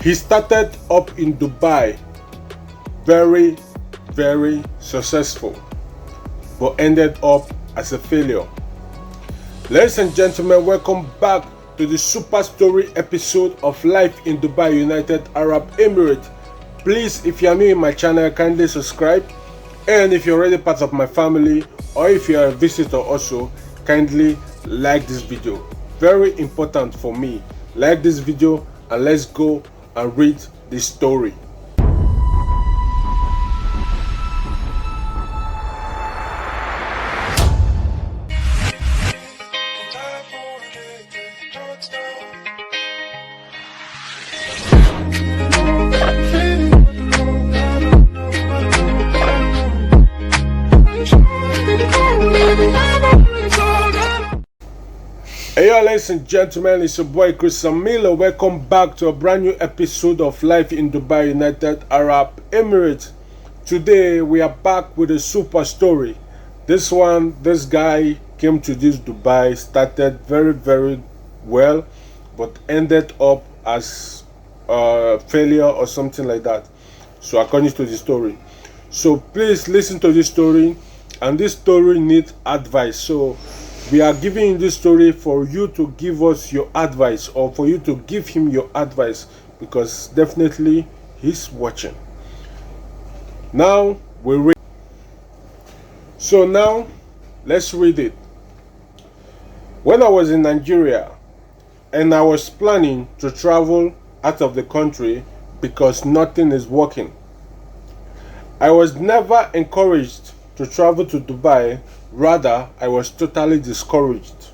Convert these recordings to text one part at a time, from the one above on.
He started up in Dubai, very, very successful, but ended up as a failure. Ladies and gentlemen, welcome back to the super story episode of Life in Dubai, United Arab Emirates. Please, if you are new in my channel, kindly subscribe, and if you're already part of my family or if you are a visitor also, kindly like this video. Very important for me. Like this video and let's go and read this story. Hey y'all, ladies and gentlemen, it's your boy Emilo. Welcome back to a brand new episode of Life in Dubai, United Arab Emirates. Today we are back with a super story. This guy came to this Dubai, started very well, but ended up as a failure or something like that. So according to the story. So please listen to this story, and this story needs advice. So we are giving you this story for you to give us your advice, or for you to give him your advice, because definitely he's watching. Now we read. So now let's read it. When I was in Nigeria and I was planning to travel out of the country because nothing is working, I was never encouraged to travel to Dubai. Rather, I was totally discouraged.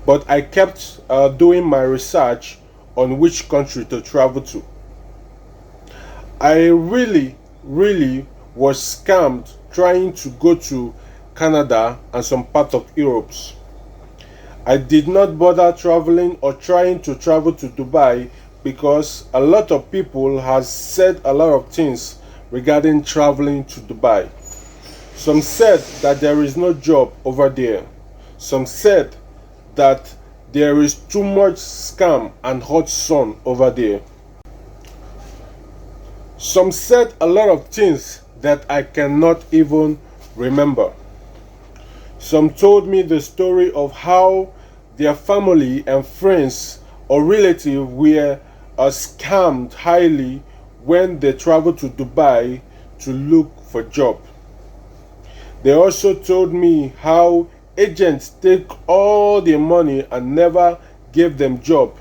But I kept doing my research on which country to travel to. I really was scammed trying to go to Canada and some part of Europe. I did not bother traveling or trying to travel to Dubai because a lot of people has said a lot of things regarding traveling to Dubai. Some said that there is no job over there. Some said that there is too much scam and hot sun over there. Some said a lot of things that I cannot even remember. Some told me the story of how their family and friends or relatives were scammed highly when they traveled to Dubai to look for job. They also told me how agents take all their money and never gave them job.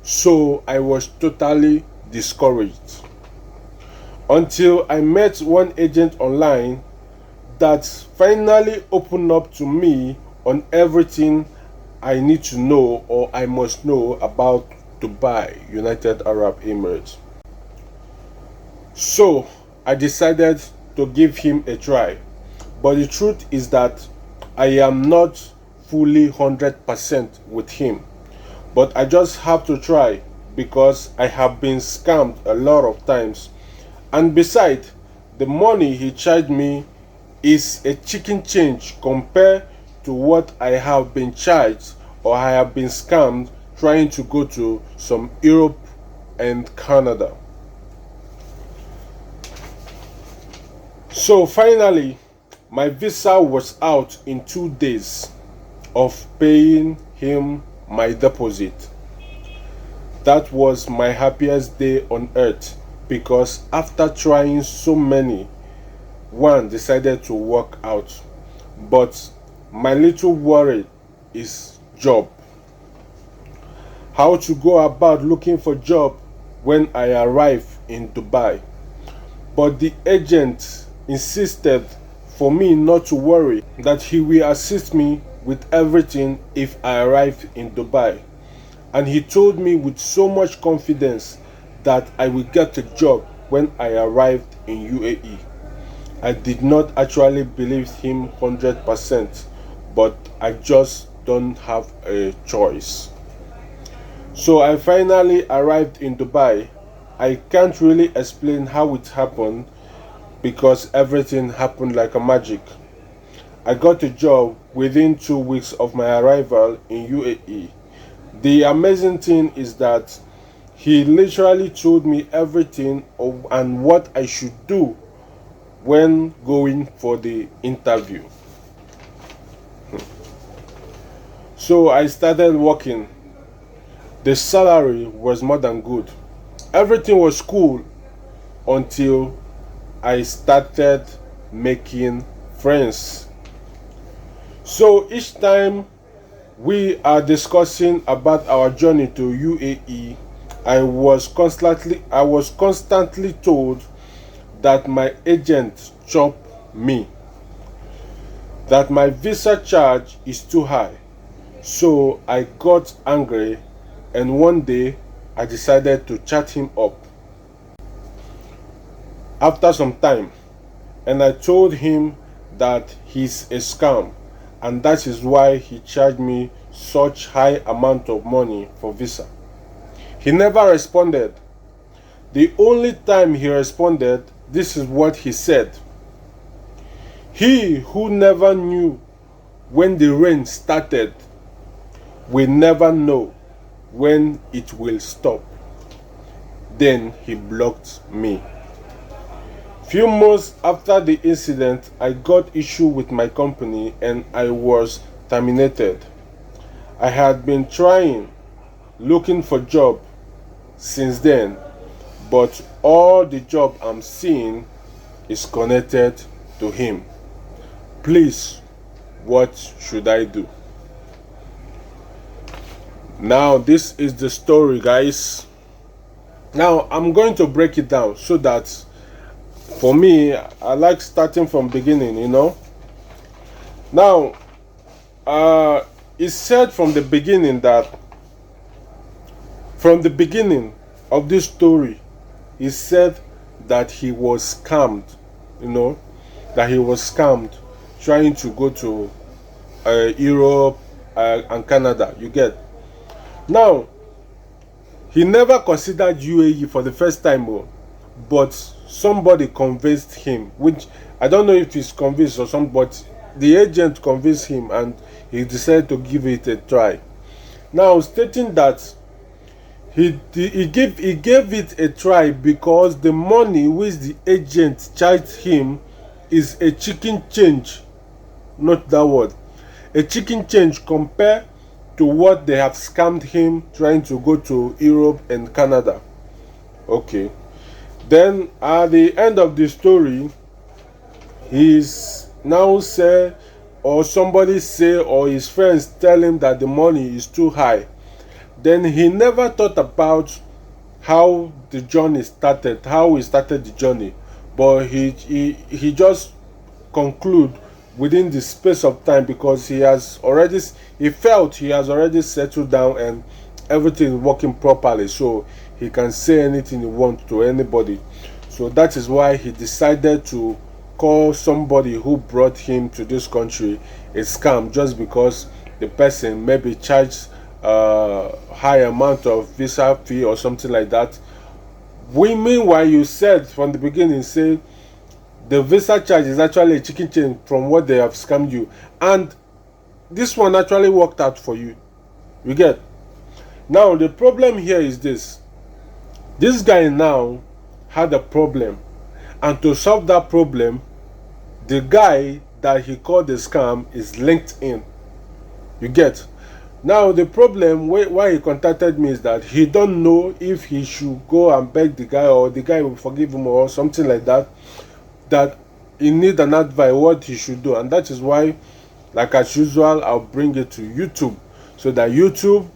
So I was totally discouraged. Until I met one agent online that finally opened up to me on everything I need to know or I must know about Dubai, United Arab Emirates. So I decided to give him a try. But the truth is that I am not fully 100% with him. But I just have to try because I have been scammed a lot of times. And besides, the money he charged me is a chicken change compared to what I have been charged or I have been scammed trying to go to some Europe and Canada. So finally, my visa was out in 2 days of paying him my deposit. That was my happiest day on earth because after trying so many, one decided to work out. But my little worry is job. How to go about looking for job when I arrive in Dubai. But the agent insisted for me not to worry, that he will assist me with everything if I arrive in Dubai. And he told me with so much confidence that I will get a job when I arrived in UAE. I did not actually believe him 100%, but I just don't have a choice. So I finally arrived in Dubai. I can't really explain how it happened because everything happened like a magic. I got a job within 2 weeks of my arrival in UAE. The amazing thing is that He literally told me everything and what I should do when going for the interview. So I started working. The salary was more than good. Everything was cool until I started making friends. So each time we are discussing about our journey to UAE, I was constantly told that my agent chopped me, that my visa charge is too high. So I got angry, and one day I decided to chat him up after some time, and I told him that he's a scam, and that is why he charged me such high amount of money for visa. He never responded. The only time he responded, this is what he said: "He who never knew when the rain started will never know when it will stop." Then he blocked me. Few months after the incident, I got issue with my company and I was terminated. I had been looking for job since then, but all the job I'm seeing is connected to him. Please, what should I do? Now this is the story, guys. Now I'm going to break it down so that, for me, I like starting from beginning, Now it's said from the beginning of this story, he said that he was scammed, that he was scammed trying to go to Europe and Canada, you get. Now, he never considered UAE for the first time, but somebody convinced him, which I don't know if he's convinced or something, but the agent convinced him and he decided to give it a try. Now, stating that he gave it a try because the money which the agent charged him is a chicken change. Not that word. A chicken change compared to what they have scammed him trying to go to Europe and Canada. Okay. Then at the end of the story, he's now said, or somebody say, or his friends tell him that the money is too high. Then he never thought about how the journey started, how he started the journey, but he just conclude within the space of time, because he felt he has already settled down and everything is working properly, so he can say anything he wants to anybody. So that is why he decided to call somebody who brought him to this country a scam, just because the person maybe charged high amount of visa fee or something like that. Meanwhile, you said from the beginning, say the visa charge is actually a chicken change from what they have scammed you, and this one actually worked out for you. You get. Now the problem here is this guy now had a problem, and to solve that problem, the guy that he called the scam is linked in. You get. Now the problem why he contacted me is that he don't know if he should go and beg the guy, or the guy will forgive him, or something like that, that he need an advice what he should do. And that is why, like as usual, I'll bring it to YouTube, so that YouTube,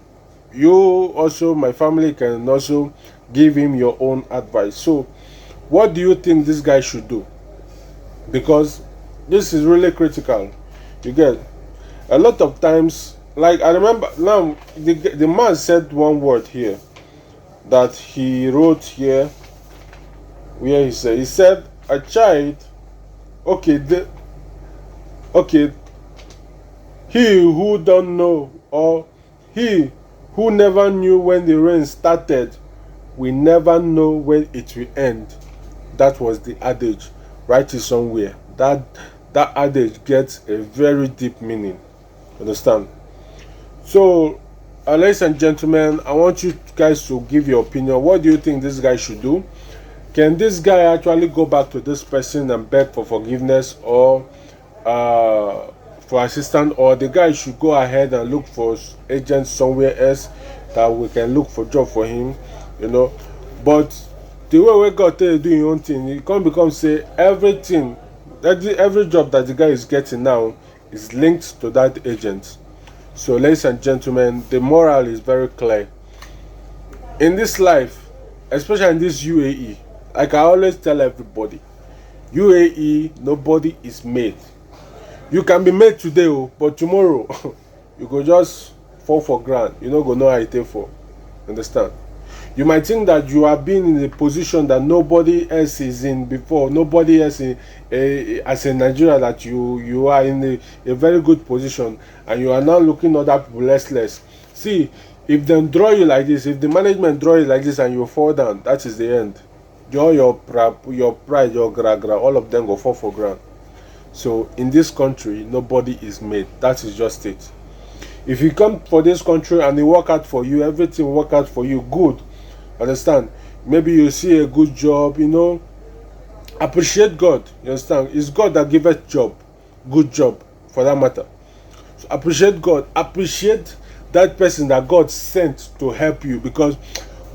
you also, my family, can also give him your own advice. So what do you think this guy should do? Because this is really critical. You get. A lot of times, like I remember now, the man said one word here that he wrote here, where he said a child, he who don't know, or he who never knew when the rain started will never know when it will end. That was the adage. Write it somewhere. That adage gets a very deep meaning. Understand? So Ladies and gentlemen, I want you guys to give your opinion. What do you think this guy should do? Can this guy actually go back to this person and beg for forgiveness, or for assistance, or the guy should go ahead and look for agents somewhere else that we can look for job for him, you know? But the way we got to do your own thing, you can't become say everything, every job that the guy is getting now is linked to that agent. So, ladies and gentlemen, the moral is very clear. In this life, especially in this UAE, like I always tell everybody, UAE, nobody is made. You can be made today, but tomorrow, you go just fall for ground. You don't go know how it take for. Understand? You might think that you have been in a position that nobody else is in before. Nobody else as in Nigeria, that you are in a very good position, and you are now looking at other people less. See, if they draw you like this, if the management draw you like this and you fall down, that is the end. Your pride, your gra, all of them go fall for ground. So in this country, nobody is made. That is just it. If you come for this country and it work out for you, everything work out for you, good. Understand? Maybe you see a good job, appreciate God. You understand? It's God that giveth job, good job for that matter. So appreciate God, appreciate that person that God sent to help you, because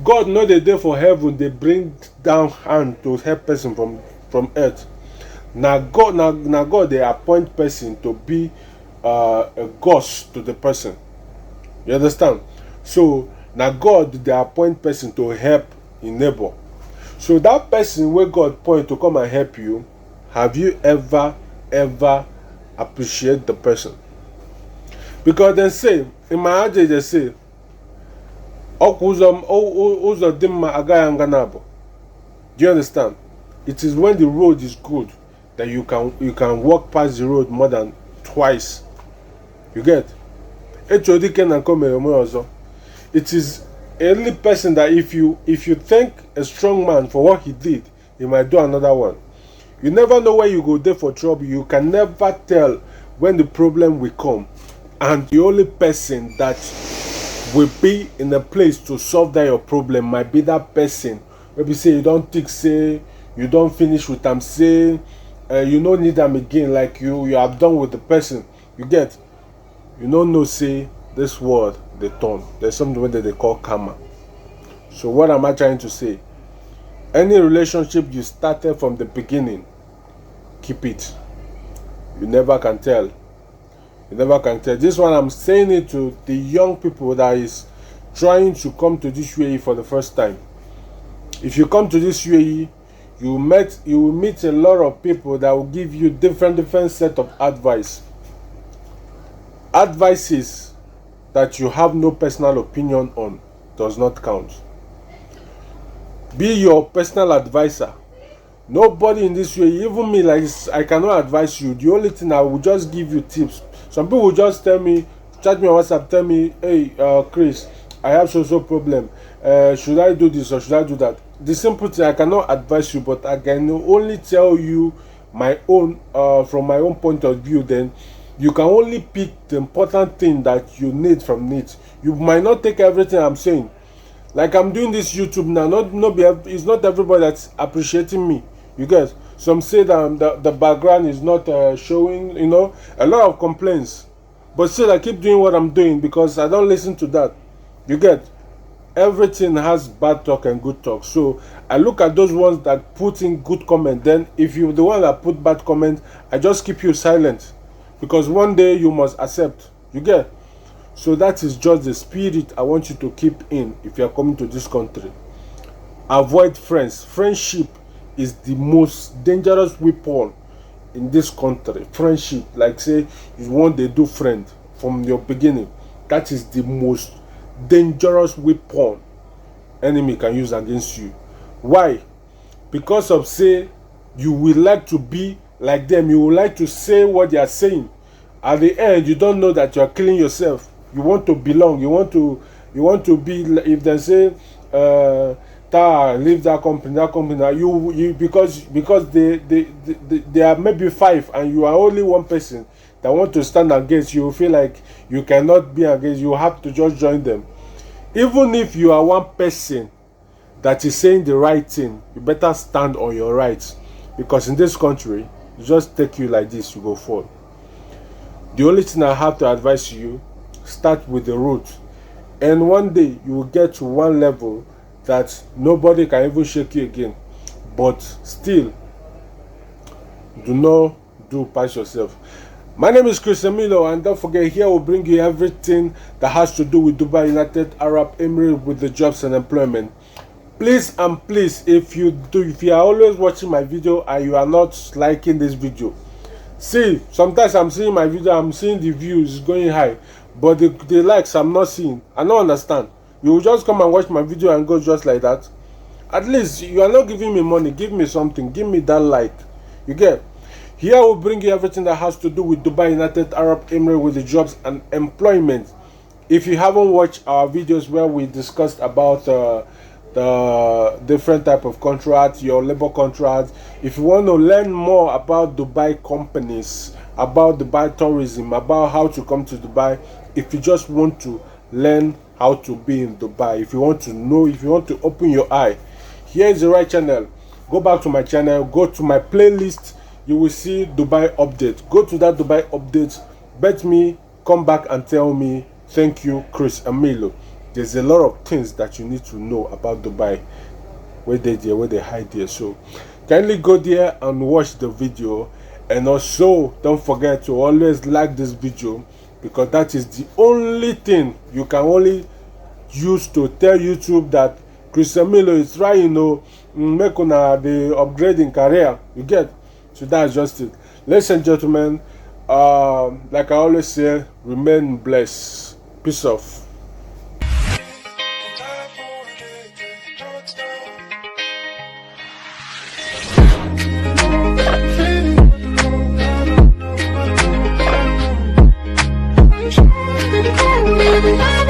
God know the day for heaven they bring down hand to help person from earth. Now God they appoint person to be a ghost to the person. You understand? So now God they appoint person to help in neighbor. So that person where God point to come and help you, have you ever appreciate the person? Because they say, in my age they say, do you understand? It is when the road is good that you can walk past the road more than twice. You get? It is only person that if you thank a strong man for what he did, he might do another one. You never know where you go there for trouble. You can never tell when the problem will come. And the only person that will be in a place to solve that your problem might be that person. Maybe say you don't think, say you don't finish with them, say you don't need them again, like you are done with the person. You get? You don't know, say this word they turn. There's something that they call karma. So what am I trying to say? Any relationship you started from the beginning, keep it. You never can tell. You never can tell. This one I'm saying it to the young people that is trying to come to this UAE for the first time. If you come to this UAE, you will meet a lot of people that will give you different set of advices that you have no personal opinion on. Does not count. Be your personal advisor. Nobody in this way, even me, like I cannot advise you. The only thing I will just give you tips. Some people will just tell me, chat me on WhatsApp, tell me, hey Chris, I have so problem. Should I do this or should I do that? The simple thing, I cannot advise you, but I can only tell you my own from my own point of view. Then you can only pick the important thing that you need from it. You might not take everything I'm saying. Like I'm doing this YouTube now, it's not everybody that's appreciating me. You guys, some say that the background is not showing, a lot of complaints. But still, I keep doing what I'm doing because I don't listen to that. You get? Everything has bad talk and good talk. So I look at those ones that put in good comment. Then if you're the one that put bad comment, I just keep you silent. Because one day you must accept. You get? So that is just the spirit I want you to keep in if you are coming to this country. Avoid friends. Friendship is the most dangerous weapon in this country. Friendship, like say you want to do friend from your beginning, that is the most dangerous weapon enemy can use against you. Why? Because of say you will like to be like them. You would like to say what they are saying. At the end, you don't know that you are killing yourself. You want to belong. You want to be. If they say, leave that company. You because they are maybe 5 and you are only one person that want to stand against you, feel like you cannot be against, you have to just join them. Even if you are one person that is saying the right thing, you better stand on your rights, because in this country, just take you like this, you go fall. The only thing I have to advise you, start with the root, and one day you will get to one level that nobody can even shake you again. But still, do not do past yourself. My name is Emilo, and don't forget, here we'll bring you everything that has to do with Dubai, United Arab Emirates, with the jobs and employment. Please and please, if you are always watching my video and you are not liking this video, see, sometimes I'm seeing my video, I'm seeing the views going high, but the likes I'm not seeing. I don't understand. You will just come and watch my video and go just like that. At least you are not giving me money. Give me something. Give me that like. You get? Here we'll bring you everything that has to do with Dubai, United Arab Emirates, with the jobs and employment. If you haven't watched our videos where we discussed about the different type of contracts, your labor contracts, if you want to learn more about Dubai companies, about Dubai tourism, about how to come to Dubai, if you just want to learn how to be in Dubai, if you want to know, if you want to open your eye, here is the right channel. Go back to my channel, go to my playlist, you will see Dubai update. Go to that Dubai update, bet me, come back and tell me, thank you, Emilo. There's a lot of things that you need to know about Dubai, where they hide there. So kindly go there and watch the video, and also don't forget to always like this video, because that is the only thing you can only use to tell YouTube that Emilo is trying, you know, make una the upgrading career. You get? So that's just it. Ladies and gentlemen, like I always say, remain blessed. Peace off. Baby,